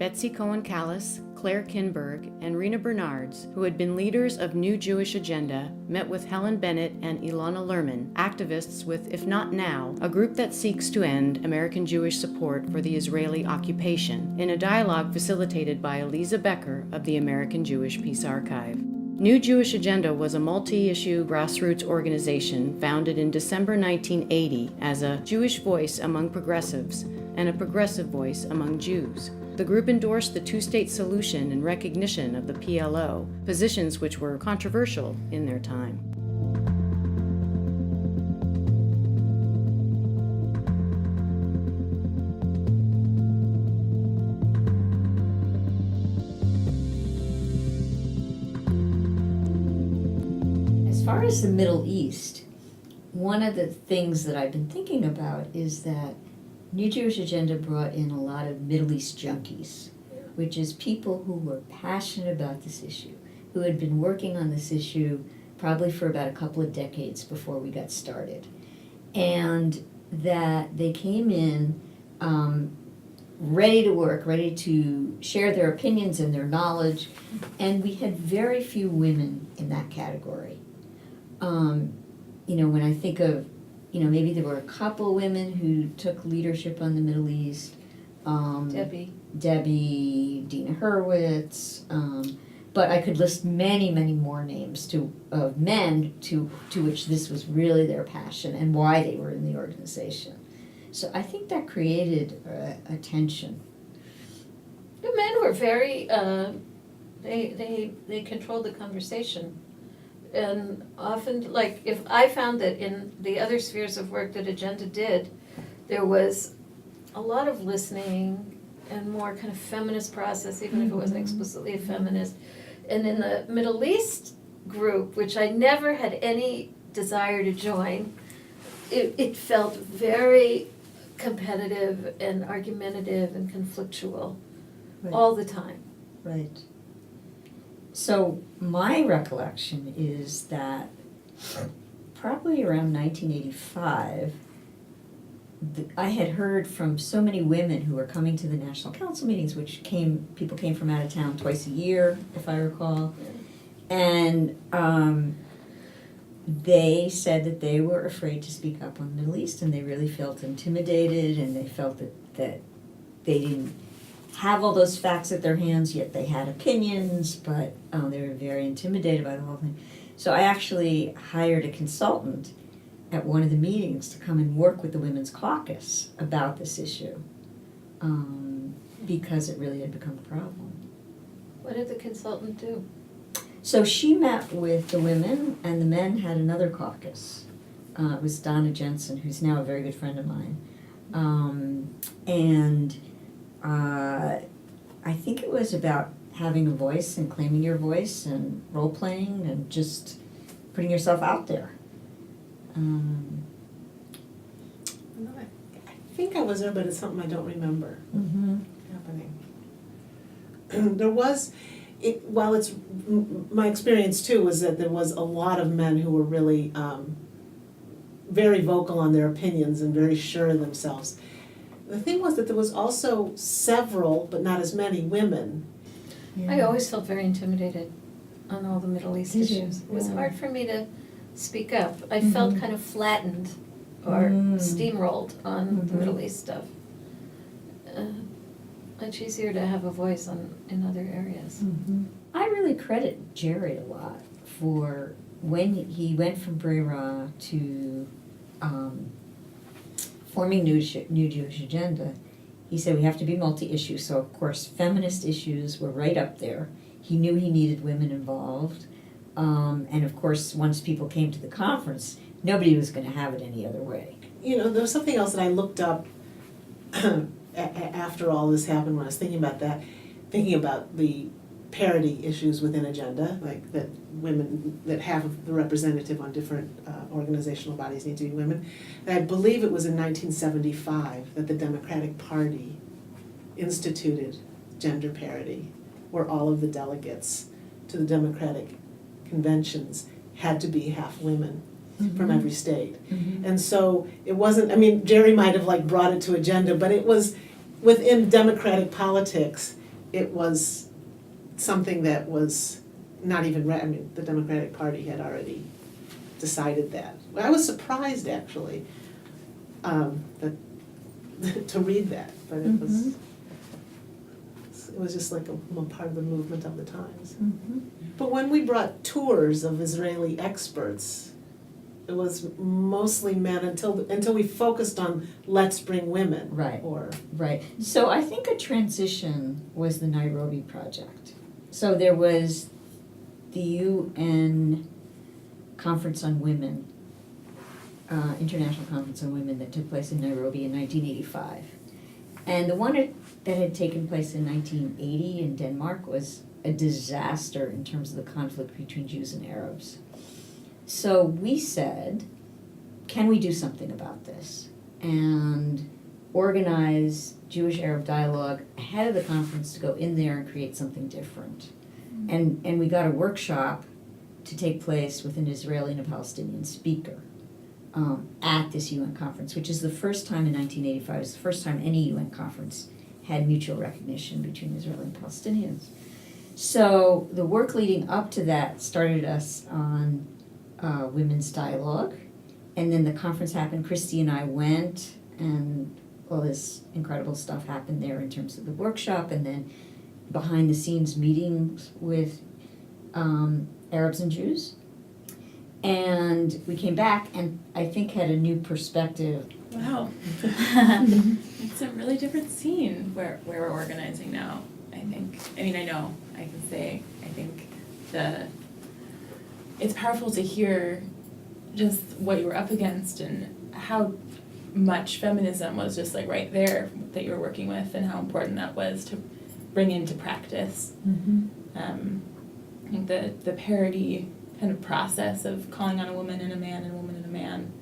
Betsy Cohen-Callis, Claire Kinberg, and Rena Bernards, who had been leaders of New Jewish Agenda, met with Helen Bennett and Ilana Lerman, activists with IfNotNow, a group that seeks to end American Jewish support for the Israeli occupation, in a dialogue facilitated by Eliza Becker of the American Jewish Peace Archive. New Jewish Agenda was a multi-issue grassroots organization founded in December 1980 as a Jewish voice among progressives and a progressive voice among Jews. The group endorsed the two-state solution in recognition of the PLO, positions which were controversial in their time. As far as the Middle East, one of the things that I've been thinking about is that New Jewish Agenda brought in a lot of Middle East junkies, which is people who were passionate about this issue, who had been working on this issue probably for about a couple of decades before we got started. And that they came in ready to work, ready to share their opinions and their knowledge, and we had very few women in that category. When I think of, maybe there were a couple women who took leadership on the Middle East. Debbie, Dina Hurwitz, but I could list many, many more names of men to which this was really their passion and why they were in the organization. So I think that created a tension. The men were very, they controlled the conversation. And often, like, if I found that in the other spheres of work that Agenda did, there was a lot of listening and more kind of feminist process, even if it wasn't explicitly a feminist. And in the Middle East group, which I never had any desire to join, it felt very competitive and argumentative and conflictual all the time. Right. So my recollection is that probably around 1985, I had heard from so many women who were coming to the National Council meetings, which people came from out of town twice a year, if I recall, and they said that they were afraid to speak up on the Middle East, and they really felt intimidated, and they felt that they didn't have all those facts at their hands, yet they had opinions, but they were very intimidated by the whole thing. So I actually hired a consultant at one of the meetings to come and work with the Women's Caucus about this issue, because it really had become a problem. What did the consultant do? So she met with the women, and the men had another caucus. It was Donna Jensen, who's now a very good friend of mine. I think it was about having a voice and claiming your voice and role-playing and just putting yourself out there. I think I was there, but it's something I don't remember happening. There was, my experience too was that there was a lot of men who were really very vocal on their opinions and very sure of themselves. The thing was that there was also several, but not as many, women. I always felt very intimidated on all the Middle East Did you? issues. It was Yeah. hard for me to speak up. I felt kind of flattened or steamrolled on the Middle East stuff. Much easier to have a voice in other areas. I really credit Jerry a lot for when he went from Brera to forming New Jewish Agenda. He said we have to be multi-issue, so of course feminist issues were right up there. He knew he needed women involved, and of course once people came to the conference, nobody was going to have it any other way. There was something else that I looked up after all this happened when I was thinking about the parity issues within Agenda, like that women, that half of the representative on different organizational bodies need to be women. And I believe it was in 1975 that the Democratic Party instituted gender parity, where all of the delegates to the Democratic conventions had to be half women from every state. And so it wasn't, Jerry might have brought it to Agenda, but it was within Democratic politics. it was something that was not even, I mean, the Democratic Party had already decided that. I was surprised, actually, that to read that, but it was just like a part of the movement of the times. But when we brought tours of Israeli experts, it was mostly men until we focused on let's bring women. Right. Or Right. So I think a transition was the Nairobi Project. So there was the UN Conference on Women, International Conference on Women that took place in Nairobi in 1985. And the one that had taken place in 1980 in Denmark was a disaster in terms of the conflict between Jews and Arabs. So we said, can we do something about this? And organize Jewish-Arab dialogue ahead of the conference to go in there and create something different. And we got a workshop to take place with an Israeli and a Palestinian speaker at this UN conference, which is the first time in 1985, it was the first time any UN conference had mutual recognition between Israeli and Palestinians. So the work leading up to that started us on women's dialogue, and then the conference happened. Christy and I went, and all this incredible stuff happened there in terms of the workshop, and then behind the scenes meetings with Arabs and Jews. And we came back and I think had a new perspective. Wow. It's a really different scene where we're organizing now, I think. I mean, I know, I can say, I think it's powerful to hear just what you were up against and how much feminism was just like right there that you were working with, and how important that was to bring into practice. I think the parity kind of process of calling on a woman and a man and a woman and a man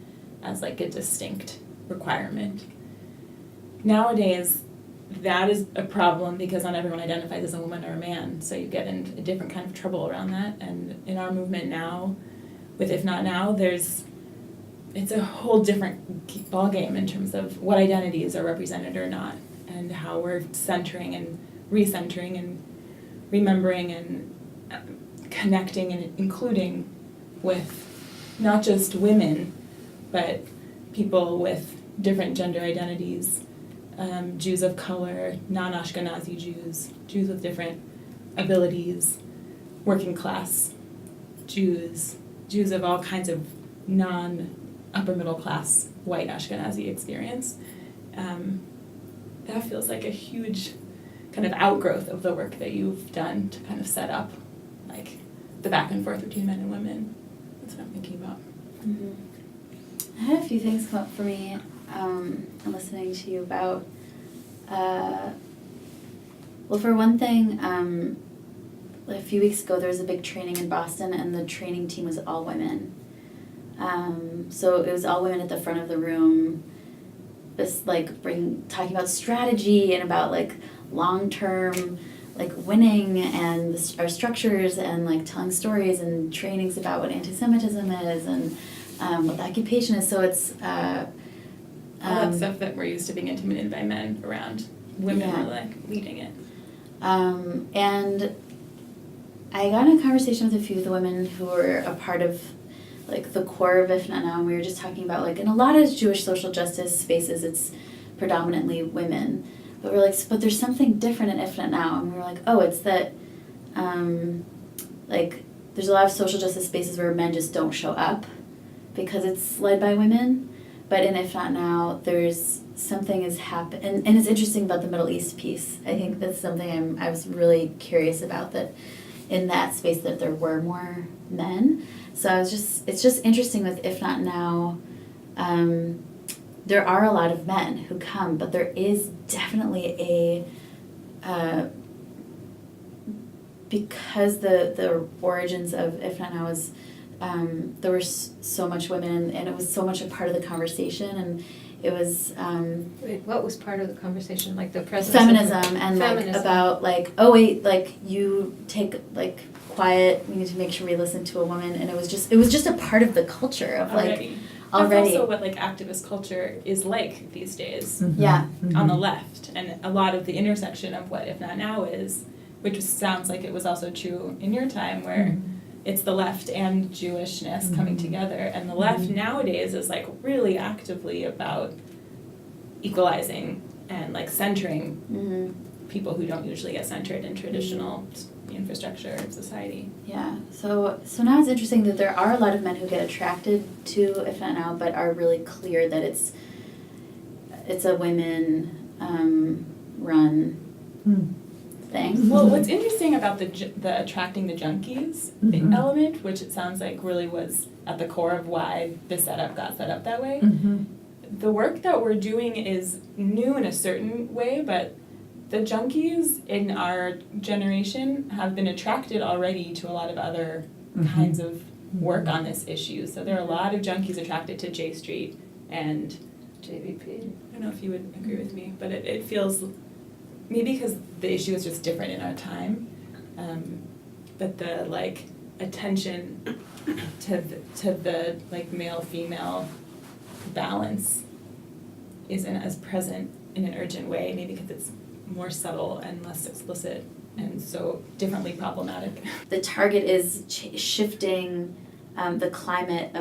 as like a distinct requirement. Nowadays, that is a problem because not everyone identifies as a woman or a man, so you get into a different kind of trouble around that. And in our movement now, with IfNotNow, it's a whole different ballgame in terms of what identities are represented or not, and how we're centering and recentering and remembering and connecting and including with not just women, but people with different gender identities, Jews of color, non-Ashkenazi Jews, Jews with different abilities, working class Jews, Jews of all kinds of non-upper middle class white Ashkenazi experience. That feels like a huge kind of outgrowth of the work that you've done to kind of set up like the back and forth between men and women. That's what I'm thinking about. I had a few things come up for me in listening to you about, well, for one thing, a few weeks ago there was a big training in Boston, and the training team was all women. So it was all women at the front of the room, just like talking about strategy and about like long-term like winning and our structures, and like telling stories and trainings about what anti-Semitism is and what the occupation is. So it's all that stuff that we're used to being intimidated by men around. Women were like leading it. And I got in a conversation with a few of the women who were a part of like the core of IfNotNow, and we were just talking about like in a lot of Jewish social justice spaces it's predominantly women. But we're like, but there's something different in IfNotNow, and we were like, oh, it's that, like, there's a lot of social justice spaces where men just don't show up because it's led by women. But in IfNotNow, there's something has happened, and it's interesting about the Middle East piece. I think that's something I was really curious about, that in that space that there were more men. So it's just interesting with IfNotNow. There are a lot of men who come, but there is definitely because the origins of IfNotNow was, there were so much women, and it was so much a part of the conversation, and it was Wait, what was part of the conversation? Like the presence feminism, of and feminism. like about like, oh wait, like you take like quiet, we need to make sure we listen to a woman, and it was just a part of the culture of like Already. already. That's also what like activist culture is like these days Yeah. on the left, and a lot of the intersection of what If Not Now is, which sounds like it was also true in your time, where it's the left and Jewishness coming together, and the left nowadays is like really actively about equalizing and like centering people who don't usually get centered in traditional infrastructure of society. Yeah, so now it's interesting that there are a lot of men who get attracted to If Not Now, but are really clear that it's a women run thing. Well, what's interesting about the attracting the junkies element, which it sounds like really was at the core of why this setup got set up that way, the work that we're doing is new in a certain way, but the junkies in our generation have been attracted already to a lot of other kinds of work on this issue. So there are a lot of junkies attracted to J Street and JVP. I don't know if you would agree with me, but it feels, maybe because the issue is just different in our time, but the like attention to the like male-female balance isn't as present in an urgent way, maybe because it's more subtle and less explicit and so differently problematic. The target is shifting the climate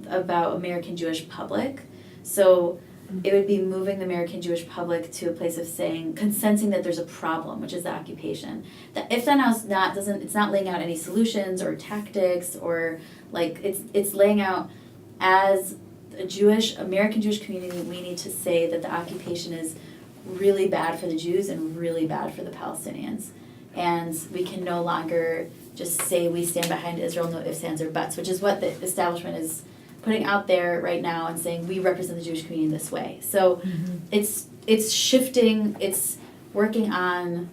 about American Jewish public. So it would be moving the American Jewish public to a place of consenting that there's a problem, which is the occupation. That If That Now is it's not laying out any solutions or tactics or like it's laying out as a American Jewish community, we need to say that the occupation is really bad for the Jews and really bad for the Palestinians. And we can no longer just say we stand behind Israel, no ifs, ands, or buts, which is what the establishment is putting out there right now and saying we represent the Jewish community in this way. So it's shifting, it's working on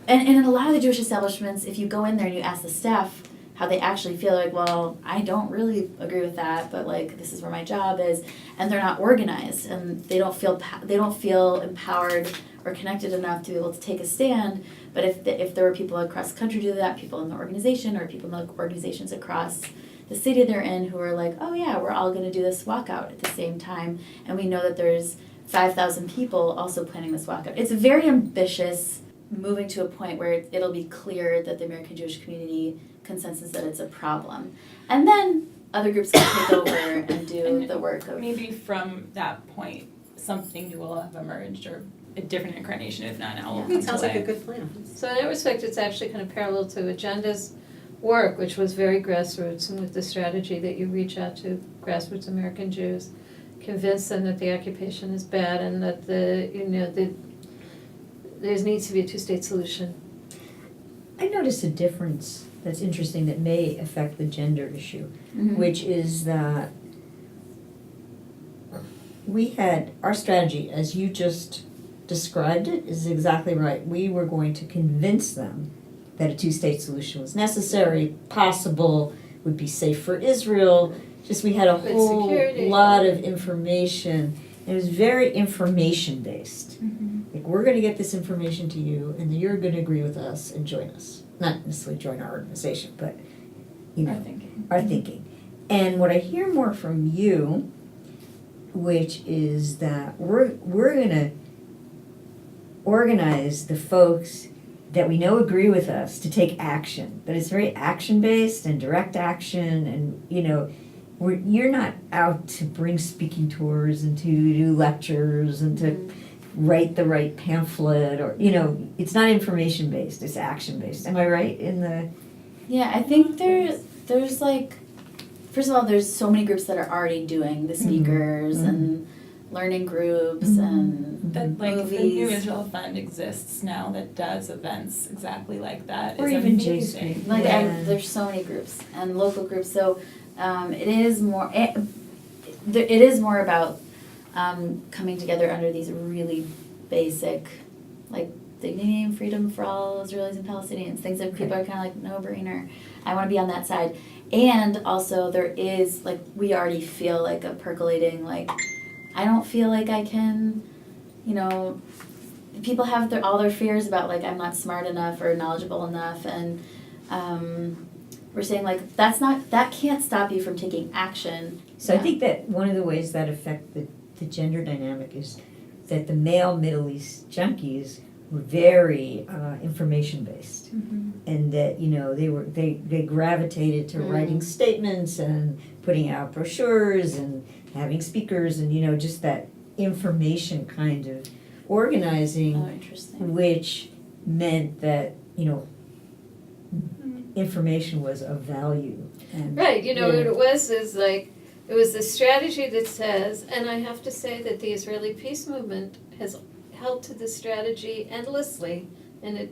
and in a lot of the Jewish establishments, if you go in there and you ask the staff how they actually feel, like, well, I don't really agree with that, but like this is where my job is, and they're not organized and they don't feel empowered or connected enough to be able to take a stand. But if there were people across the country do that, people in the organization or people in the organizations across the city they're in who are like, oh yeah, we're all going to do this walkout at the same time, and we know that there's 5,000 people also planning this walkout. It's very ambitious, moving to a point where it'll be clear that the American Jewish community consensus that it's a problem. And then other groups can take over and do the work of... Maybe from that point, something new will have emerged, or a different incarnation, if not now. It sounds like a good plan. So in that respect, it's actually kind of parallel to Agenda's work, which was very grassroots, and with the strategy that you reach out to grassroots American Jews, convince them that the occupation is bad and that there needs to be a two-state solution. I noticed a difference that's interesting that may affect the gender issue, which is that we had our strategy, as you just described it, is exactly right. We were going to convince them that a two-state solution was necessary, possible, would be safe for Israel. Just we had a Good whole security. lot of information. It was very information-based. Like, we're going to get this information to you, and then you're going to agree with us and join us. Not necessarily join our organization, but, Our thinking. our thinking. And what I hear more from you, which is that we're going to organize the folks that we know agree with us to take action, but it's very action-based and direct action, and you're not out to bring speaking tours and to do lectures and to write the right pamphlet, or it's not information-based, it's action-based. Am I right in the... Yeah, I think there's like, first of all, there's so many groups that are already doing the speakers and learning groups and That like movies. the New Israel Fund exists now that does events exactly like that. Or is even amazing. JSP. Like Yeah. there's so many groups and local groups, so it is more about coming together under these really basic, like dignity and freedom for all Israelis and Palestinians, things that people are kind of like no-brainer. I want to be on that side. And also there is, like, we already feel like a percolating, like, I don't feel like I can, people have all their fears about, like, I'm not smart enough or knowledgeable enough, and we're saying, like, that can't stop you from taking action So I Yeah. think that one of the ways that affect the gender dynamic is that the male Middle East junkies were very information-based. And that, you know, they gravitated to writing statements and putting out brochures and having speakers and, you know, just that information kind of organizing, Oh, interesting. which meant that, you know, information was of value. And Right, you know, yeah. what it was is like, it was the strategy that says, and I have to say that the Israeli peace movement has held to this strategy endlessly, and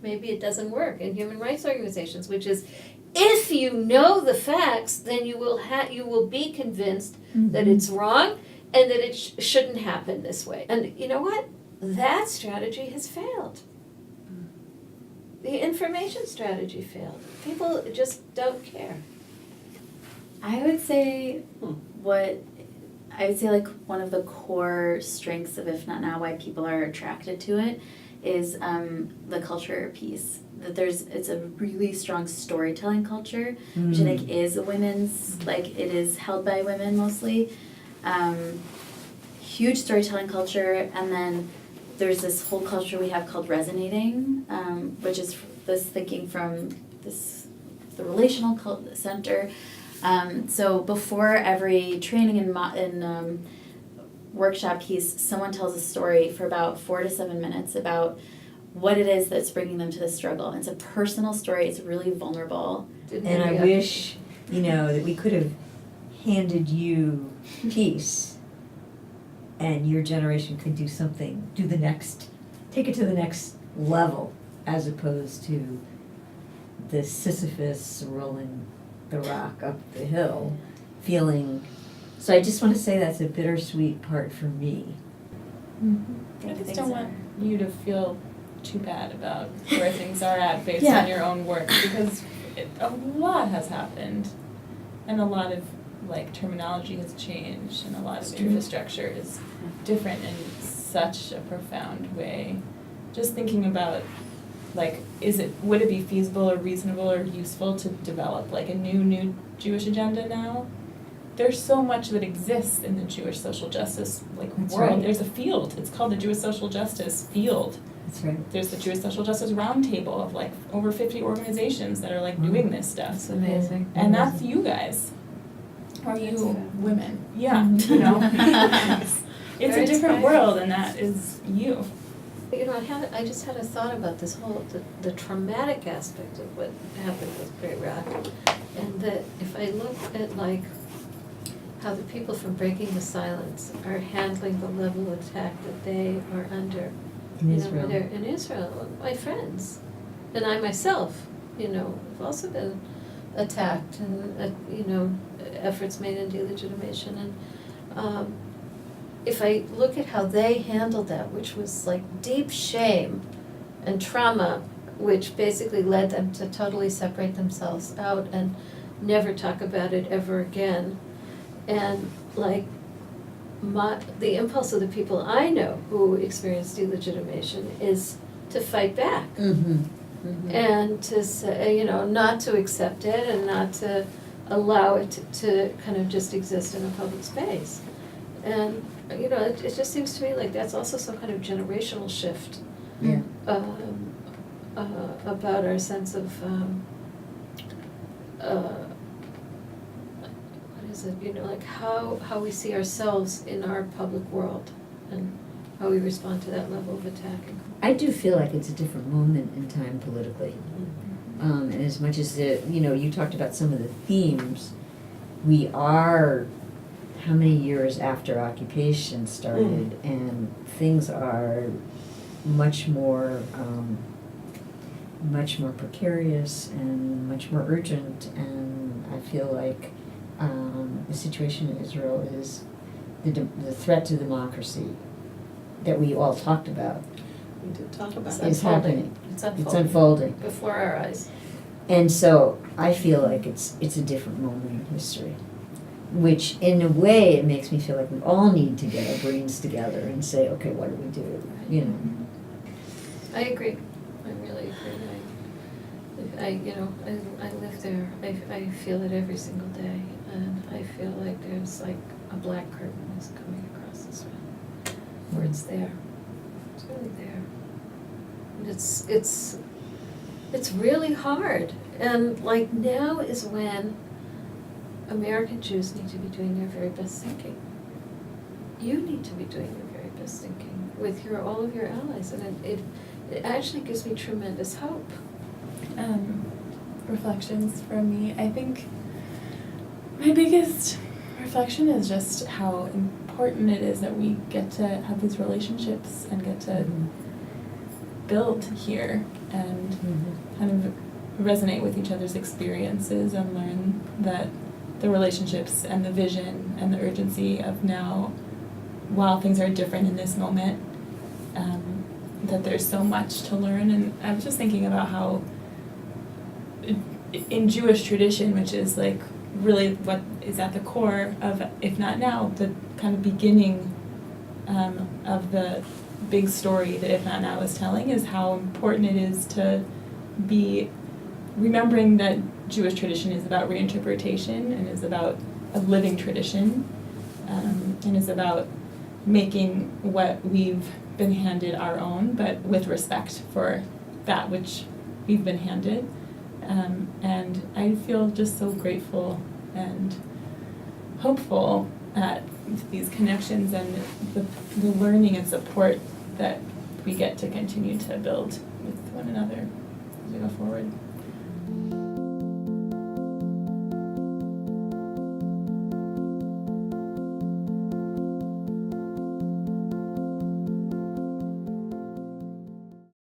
maybe it doesn't work in human rights organizations, which is, if you know the facts, then you will be convinced that it's wrong and that it shouldn't happen this way. And you know what? That strategy has failed. The information strategy failed. People just don't care. I would say like one of the core strengths of If Not Now, why people are attracted to it, is the culture piece. That it's a really strong storytelling culture, which I think is a women's, like it is held by women mostly. Huge storytelling culture, and then there's this whole culture we have called resonating, which is this thinking from the relational center. So before every training and workshop piece, someone tells a story for about 4 to 7 minutes about what it is that's bringing them to the struggle. It's a personal story. It's really vulnerable. And I wish, you know, that we could have handed you peace and your generation could do something, take it to the next level, as opposed to the Sisyphus rolling the rock up the hill, feeling. So I just want to say that's a bittersweet part for me. I just don't want you to feel too bad about where things are at based Yeah. on your own work, because a lot has happened, and a lot of like terminology has changed, and a lot of infrastructure is different in such a profound way. Just thinking about, like, would it be feasible or reasonable or useful to develop like a new Jewish agenda now? There's so much that exists in the Jewish social justice That's world. right. There's a field. It's called the Jewish Social Justice field. That's right. There's the Jewish Social Justice Roundtable of like over 50 organizations that are like doing this stuff. That's amazing. And that's you guys. Or you That's women. Yeah, you know. It's Very a different inspiring. world, and that is you. You know, I just had a thought about this whole, the traumatic aspect of what happened with Great Rock. And that if I look at like how the people from Breaking the Silence are handling the level of attack that they are under. In You Israel. know, they're in Israel, my friends. And I myself, you know, have also been attacked and, you know, efforts made in delegitimation. And if I look at how they handled that, which was like deep shame and trauma, which basically led them to totally separate themselves out and never talk about it ever again. And like the impulse of the people I know who experienced delegitimation is to fight back. And to say, you know, not to accept it and not to allow it to kind of just exist in a public space. And, you know, it just seems to me like that's also some kind of generational shift Yeah. about our sense of, what is it, you know, like how we see ourselves in our public world and how we respond to that level of attack. I do feel like it's a different moment in time politically. And as much as you know, you talked about some of the themes, we are how many years after occupation started, and things are much more precarious and much more urgent. And I feel like the situation in Israel is the threat to democracy that we all talked about We did talk about It's it. is unfolding. happening. It's It's unfolding unfolding. before our eyes. And so I feel like it's a different moment in history, which in a way it makes me feel like we all need to get our brains together and say, okay, what do we do? You know. I agree. I really agree. I you know, I live there. I feel it every single day, and I I feel like there's like a black curtain is coming across this way, where it's there. It's really there. And it's really hard. And like now is when American Jews need to be doing their very best thinking. You need to be doing your very best thinking with all of your allies, and it actually gives me tremendous hope. Reflections from me. I think my biggest reflection is just how important it is that we get to have these relationships and get to build here and kind of resonate with each other's experiences and learn that the relationships and the vision and the urgency of now, while things are different in this moment, that there's so much to learn. And I was just thinking about how in Jewish tradition, which is like really what is at the core of If Not Now, the kind of beginning of the big story that If Not Now is telling, is how important it is to be remembering that Jewish tradition is about reinterpretation and is about a living tradition, and is about making what we've been handed our own, but with respect for that which we've been handed. And I feel just so grateful and hopeful at these connections and the learning and support that we get to continue to build with one another as we go forward.